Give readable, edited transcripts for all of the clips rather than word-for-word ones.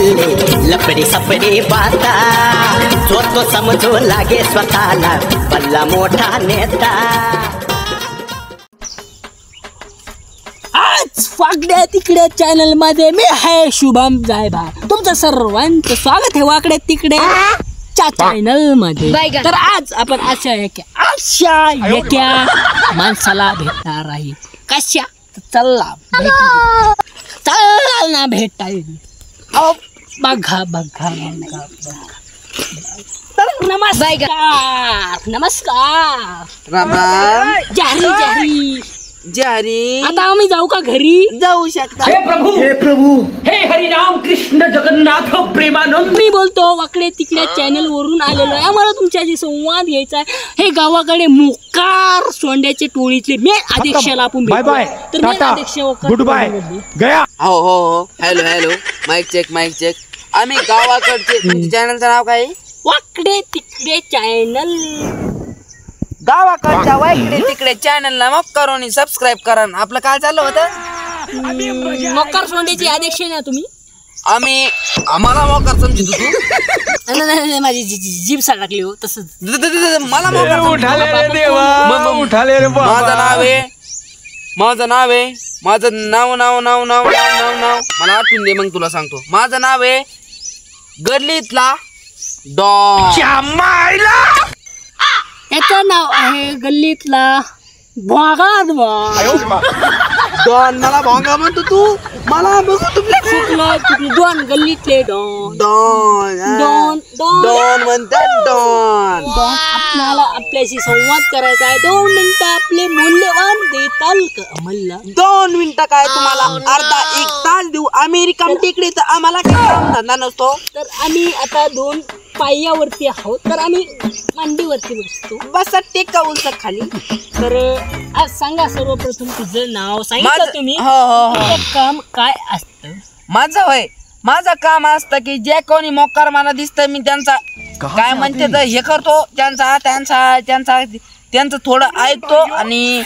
चालले लपडे सपडे बाता, जो तो समजू लागे स्वतःला बल्ला मोठा नेता। आज वाकड्या तिकडे चॅनल मध्ये मी आहे शुभम जायबा, तुमचं सर्वांचं स्वागत आहे वाकड्या तिकडे च्या चॅनल मध्ये। तर आज आपण अशा एका माणसाला भेटणार आहे। कशा चला ना भेटायला, बघा बघा बघा। तर नमस्कार नमस्कार राम राम। जारी जारी जारी आता आम्ही जाऊ का घरी? जाऊ शकता। हे प्रभु हे हरिनाम कृष्ण जगन्नाथ प्रेमानंद। मी बोलतो वाकडे तिकडे चॅनल वरून आलेलो आहे। आम्हाला तुमच्याशी संवाद घ्यायचा आहे। हे गावाकडे मोकार सोंड्याचे टोळीतले मेन अध्यक्षाला आपण बाय बाय तर मेन अध्यक्ष गुड बाय गया। हो हो हो hello hello mike check mike check. आम्ही गावाकडचे चॅनलचं नाव काय? वाकडे तिकडे चॅनल। गावाकडच्या वाकडे तिकडे चॅनलला मग करून सबस्क्राईब करा। आपलं काय चाललं होतं? मोकार सोंड्याचे अध्यक्ष ना तुम्ही? आम्हाला मोकार समजतो तू? नाही माझी जीभ सडकली हो तसंच। मला मोकार उठाले रे देवा उठाले रे बाबा। माझं नाव आहे माझं नाव मला आठवून दे मग तुला सांगतो। माझं नाव आहे गल्लीतला डॉन। याचं नाव आहे गल्लीतला भोंगा डॉन। मला भोंगा म्हणतो तू? मला बघू चुकलं दोन गल्लीतले डॉन डॉन डॉन म्हणतात डॉन। आपल्याला आपल्याशी संवाद करायचा आहे। 2 मिनिटं आपले मूल्यवान देताल का आम्हाला? 2 मिनिटं काय तुम्हाला अर्धा 1 तास देऊ। अमेरिकन तिकडे तर आम्हाला काही काम धंदा नसतो। तर आम्ही आता 2 पायावरती आहोत, तर आम्ही मांडीवरती बसतो। बस टेका उलट खाली। तर आज सांगा सर्वप्रथम तुझं नाव सांगितलं तुम्ही? तुझं काम काय असतं? माझं काम असतं की जे कोणी मोकार मला दिसतं मी त्यांचा काय म्हणते तर हे करतो, त्यांचं थोडं ऐकतो आणि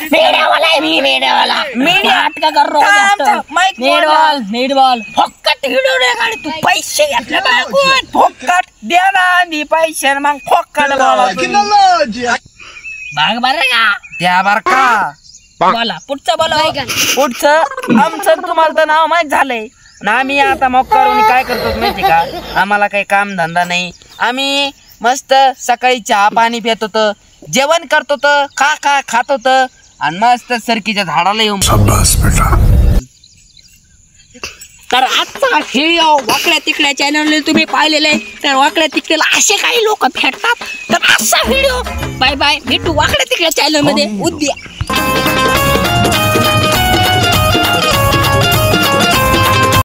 फुकट हिडो रे गाडी तू पैसे घेतले बागून फुकट द्या ना आधी पैसे मग फुकट भाग बरं का द्या बर का। बोला पुढचं बोला। पुढचं आमचं तुम्हाला तर नाव माहित झालंय ना। आम्ही आता मोकारून काय करतो माहिती का? आम्हाला काही काम धंदा नाही। आम्ही मस्त सकाळी चहा पाणी पित होतं, जेवण करत होतं, खात होतं आणि मस्त सरकीच्या झाडाला येऊन। तर आजचा व्हिडिओ वाकड्या तिकड्या चॅनलने तुम्ही पाहिलेलं आहे। तर वाकड्या तिकड्याला असे काही लोक भेटतात। तर आजचा व्हिडिओ बाय बाय, भेटू वाकड्या तिकड्या चॅनल मध्ये उद्या।